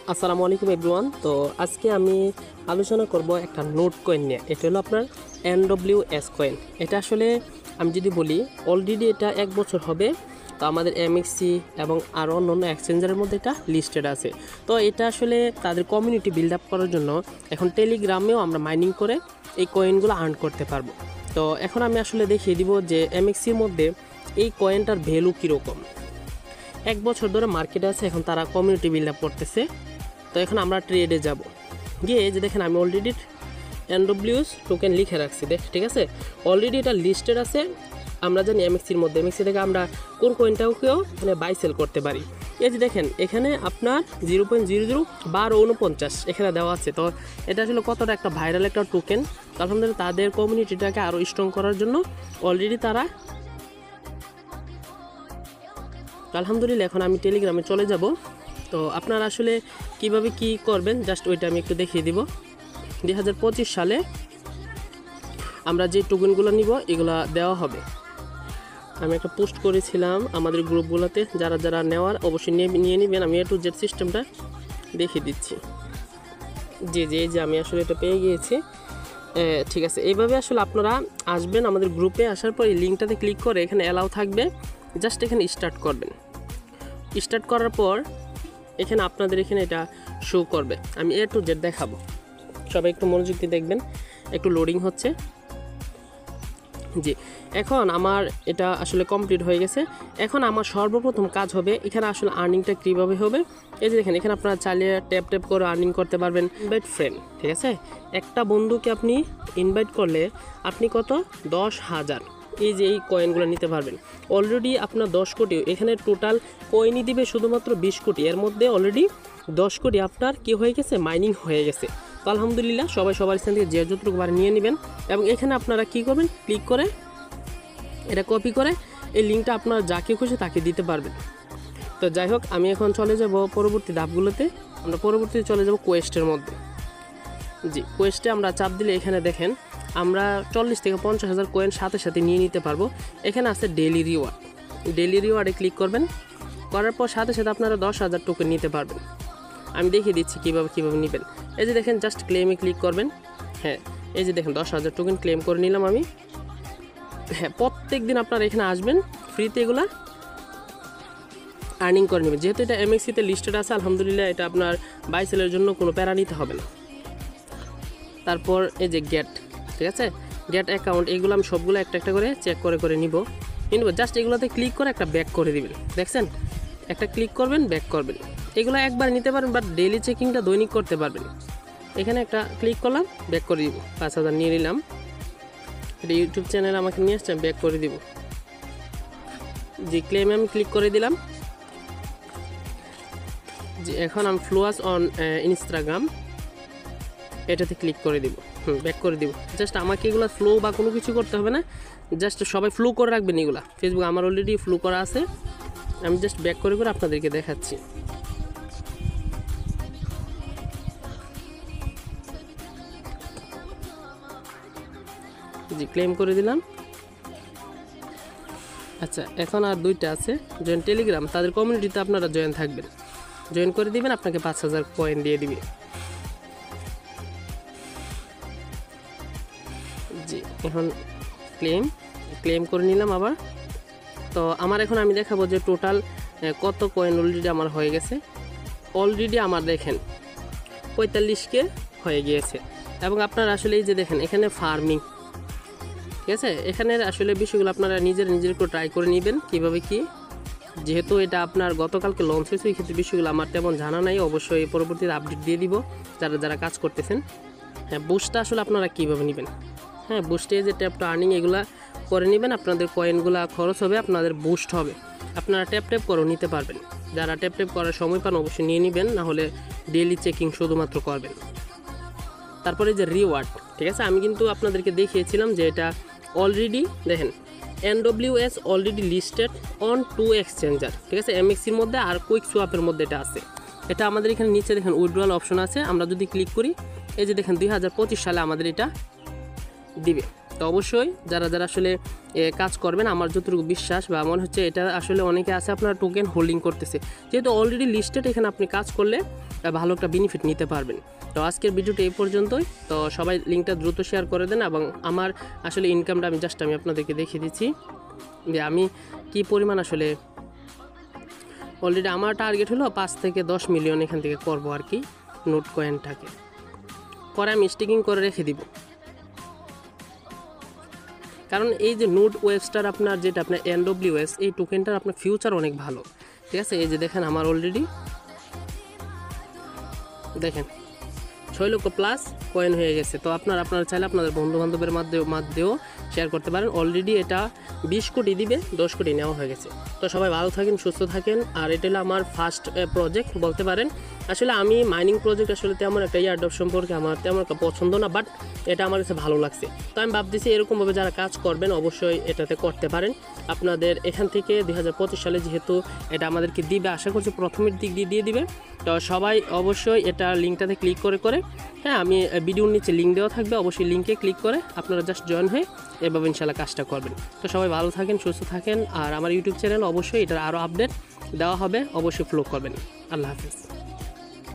আসসালামু আলাইকুম এভরিওয়ান। তো আজকে আমি আলোচনা করব একটা নোট কয়েন নিয়ে। এটা হলো আপনার NWS কয়েন। এটা আসলে আমি যদি বলি অলরেডি এটা 1 বছর হবে। তো আমাদের MXC এবং আরও অন্য এক্সচেঞ্জারের মধ্যে এটা লিস্টেড আছে। তো এটা আসলে তাদের কমিউনিটি বিল্ড আপ করার জন্য এখন টেলিগ্রামেও আমরা মাইনিং করে এই কয়েনগুলো আর্ন করতে পারবো। তো এখন আমি আসলে দেখিয়ে দিব যে MXCর মধ্যে এই কয়েনটার ভ্যালু কীরকম। 1 বছর ধরে মার্কেটে আছে, এখন তারা কমিউনিটি বিল্ড আপ করতেছে। তো এখন আমরা ট্রেডে যাব গিয়ে যে দেখেন আমি অলরেডি NWS টোকেন লিখে রাখছি ঠিক আছে। অলরেডি এটা লিস্টেড আছে। আমরা জানি MXCর মধ্যে MXC থেকে আমরা কোন কয়েনটাকেও মানে বাই সেল করতে পারি। এই যে দেখেন এখানে আপনার 0.001249 এখানে দেওয়া আছে। তো এটা আসলে কতটা একটা ভাইরাল একটা টোকেন। আলহামদুলিল্লাহ তাদের কমিউনিটিটাকে আরও স্ট্রং করার জন্য অলরেডি তারা আলহামদুলিল্লাহ। এখন আমি টেলিগ্রামে চলে যাব। তো আপনারা আসলে কিভাবে কি করবেন জাস্ট ওইটা আমি একটু দেখিয়ে দিব। 2025 সালে আমরা যে টোকেনগুলো নিব এগুলো দেওয়া হবে। আমি একটা পোস্ট করেছিলাম আমাদের গ্রুপগুলোতে, যারা যারা নেওয়ার অবশ্যই নিয়ে নেবেন। আমি A to Z সিস্টেমটা দেখিয়ে দিচ্ছি। যে আমি আসলে এটা পেয়ে গিয়েছি। ঠিক আছে, এইভাবে আসলে আপনারা আসবেন আমাদের গ্রুপে। আসার পর এই লিঙ্কটাতে ক্লিক করে এখানে অ্যালাউ থাকবে, জাস্ট এখানে স্টার্ট করবেন। স্টার্ট করার পর এখানে আপনাদের এখানে এটা শো করবে। আমি A to Z দেখাবো, সবাই একটু মনোযোগ দিয়ে দেখবেন। একটু লোডিং হচ্ছে। জি, এখন আমার এটা আসলে কমপ্লিট হয়ে গেছে। এখন আমার সর্বপ্রথম কাজ হবে এখানে আসলে আর্নিংটা কীভাবে হবে। এই যে দেখেন এখানে আপনারা চালিয়ে ট্যাপ করে আর্নিং করতে পারবেন। ইনভাইট ফ্রেন্ড, ঠিক আছে। একটা বন্ধুকে আপনি ইনভাইট করলে আপনি কত 10,000 এই যে এই কয়েনগুলো নিতে পারবেন। অলরেডি আপনার 10 কোটি, এখানে টোটাল কয়েনই দিবে শুধুমাত্র 20 কোটি। এর মধ্যে অলরেডি 10 কোটি আপনার কি হয়ে গেছে, মাইনিং হয়ে গেছে। তো আলহামদুলিল্লাহ সবাই সবার স্থান থেকে যে যতটুকু বার নিয়ে নেবেন। এবং এখানে আপনারা কি করবেন, ক্লিক করে এটা কপি করে এই লিঙ্কটা আপনার যাকে খুশি তাকে দিতে পারবেন। তো যাই হোক, আমি এখন চলে যাব পরবর্তী ধাপগুলোতে। আমরা পরবর্তীতে চলে যাব কোয়েস্টের মধ্যে। জি, কোয়েস্টে আমরা চাপ দিলে এখানে দেখেন আমরা 40 থেকে 50,000 কয়েন সাথে সাথে নিয়ে নিতে পারবো। এখানে আছে ডেইলি রিওয়ার্ড। ডেইলি রিওয়ার্ডে ক্লিক করবেন, করার পর সাথে সাথে আপনারা 10,000 টোকেন নিতে পারবেন। আমি দেখিয়ে দিচ্ছি কীভাবে নেবেন। এই যে দেখেন জাস্ট ক্লেমে ক্লিক করবেন। হ্যাঁ, এই যে দেখেন 10,000 টোকেন ক্লেম করে নিলাম আমি। হ্যাঁ, প্রত্যেক দিন আপনারা এখানে আসবেন, ফ্রিতে এগুলা আর্নিং করে নেবেন। যেহেতু এটা MXCতে লিস্টেড আছে, আলহামদুলিল্লাহ এটা আপনার বাই সেলের জন্য কোনো প্যারা নিতে হবে না। তারপর এই যে গেট, ঠিক আছে, গেট অ্যাকাউন্ট, এগুলো আমি সবগুলো একটা একটা করে চেক করে নিব। জাস্ট এগুলোতে ক্লিক করে একটা ব্যাক করে দিবেন। দেখছেন, একটা ক্লিক করবেন, ব্যাক করবেন। এগুলো একবার নিতে পারবেন, বাট ডেইলি চেকিংটা দৈনিক করতে পারবেন। এখানে একটা ক্লিক করলাম, ব্যাক করে দিব। 5,000 নিয়ে নিলাম। এটা ইউটিউব চ্যানেল আমাকে নিয়ে আসছে, ব্যাক করে দিব। জি, ক্লেমে আমি ক্লিক করে দিলাম। জি, এখন আমি ফ্লোয়াস অন ইনস্টাগ্রাম এটাতে ক্লিক করে দিব। ব্যাক করে দিব। জাস্ট আমাকে এগুলো ফ্লো বা কোনো কিছু করতে হবে না, জাস্ট সবাই ফ্লো করে রাখবেন এগুলা। ফেসবুক আমার অলরেডি ফ্লো করা আছে। আমি জাস্ট ব্যাক করে আপনাদেরকে দেখাচ্ছি। জি, ক্লেম করে দিলাম। আচ্ছা, এখন আর দুইটা আছে, জয়েন টেলিগ্রাম। তাদের কমিউনিটিতে আপনারা জয়েন থাকবেন, জয়েন করে দিবেন, আপনাকে 5,000 কয়েন দিয়ে দিবে। জি, এখন ক্লেম করে নিলাম আবার। তো আমার এখন আমি দেখাবো যে টোটাল কত কয়েন অলরেডি আমার হয়ে গেছে। অলরেডি আমার দেখেন 45K হয়ে গিয়েছে। এবং আপনারা আসলে এই যে দেখেন এখানে ফার্মিং, ঠিক আছে, এখানে আসলে বিষয়গুলো আপনারা নিজের একটু ট্রাই করে নেবেন কীভাবে কি। যেহেতু এটা আপনার গতকালকে লঞ্চ হয়েছে, এই ক্ষেত্রে বিষয়গুলো আমার তেমন জানা নাই। অবশ্যই পরবর্তীতে আপডেট দিয়ে দিব যারা যারা কাজ করতেছেন। হ্যাঁ, বুস্টটা আসলে আপনারা কীভাবে নেবেন। হ্যাঁ, বুস্টে যে ট্যাপ টু আর্নিং এগুলা করে নেবেন। আপনাদের কয়েনগুলা খরচ হবে, আপনাদের বুস্ট হবে। আপনারা ট্যাপ করেও নিতে পারবেন। যারা ট্যাপ করার সময় পান অবশ্যই নিয়ে নেবেন, নাহলে ডেইলি চেকিং শুধুমাত্র করবেন। তারপরে যে রিওয়ার্ড, ঠিক আছে, আমি কিন্তু আপনাদেরকে দেখিয়েছিলাম যে এটা অলরেডি দেখেন NWS already listed on 2 exchanger, ঠিক আছে, MXCর মধ্যে আর কুইক সোয়াপের মধ্যে এটা আছে। এটা আমাদের এখানে নিচে দেখেন উইথড্রয়াল অপশন আছে। আমরা যদি ক্লিক করি, এই যে দেখেন 2025 সালে আমাদের এটা দিবে। তো অবশ্যই যারা যারা আসলে কাজ করবেন, আমার যতটুকু বিশ্বাস বা মনে হচ্ছে এটা আসলে অনেকে আছে আপনার টোকেন হোল্ডিং করতেছে, যেহেতু অলরেডি লিস্টেড, এখানে আপনি কাজ করলে ভালো একটা বেনিফিট নিতে পারবেন। তো আজকের ভিডিওটা এই পর্যন্তই। তো সবাই লিঙ্কটা দ্রুত শেয়ার করে দেন, এবং আমার আসলে ইনকামটা আমি আপনাদেরকে দেখিয়ে দিচ্ছি যে আমি কি পরিমাণ আসলে অলরেডি আমার টার্গেট হলো 5 থেকে 10 মিলিয়ন এখান থেকে করবো আর কি, নোট কয়েনটাকে পরে আমি স্টিকিং করে রেখে দিব। কারণ এই যে নোট ওয়েবস্টার আপনার যেটা আপনার NWS, এই টোকেনটার আপনার ফিউচার অনেক ভালো, ঠিক আছে। এই যে দেখেন আমার অলরেডি দেখেন 6 লক্ষ প্লাস কয়েন হয়ে গেছে। তো আপনারা চাইলে আপনাদের বন্ধুবান্ধবের মাধ্যমেও শেয়ার করতে পারেন। অলরেডি এটা 20 কোটি দিবে, 10 কোটি নেওয়া হয়ে গেছে। তো সবাই ভালো থাকেন, সুস্থ থাকেন। আর এটা হলো আমার ফার্স্ট প্রজেক্ট বলতে পারেন। আসলে আমি মাইনিং প্রজেক্ট আসলে তেমন একটা এয়ারড্রপ সম্পর্কে আমার তেমন একটা পছন্দ না, বাট এটা আমার কাছে ভালো লাগছে। তো আমি ভাবতেছি এরকমভাবে যারা কাজ করবেন অবশ্যই এটাতে করতে পারেন। আপনাদের এখান থেকে 2025 সালে যেহেতু এটা আমাদেরকে দিবে, আশা করছি প্রথমের দিক দিয়ে দিবে। তো সবাই অবশ্যই এটা লিঙ্কটাতে ক্লিক করে হ্যাঁ, আমি ভিডিওর নিচে লিঙ্ক দেওয়া থাকবে, অবশ্যই লিঙ্কে ক্লিক করে আপনারা জাস্ট জয়েন হয়ে এভাবে ইনশাল্লাহ কাজটা করবেন। তো সবাই ভালো থাকেন, সুস্থ থাকেন। আর আমার ইউটিউব চ্যানেল অবশ্যই এটার আরও আপডেট দেওয়া হবে, অবশ্যই ফলো করবেন। আল্লাহ হাফিজ।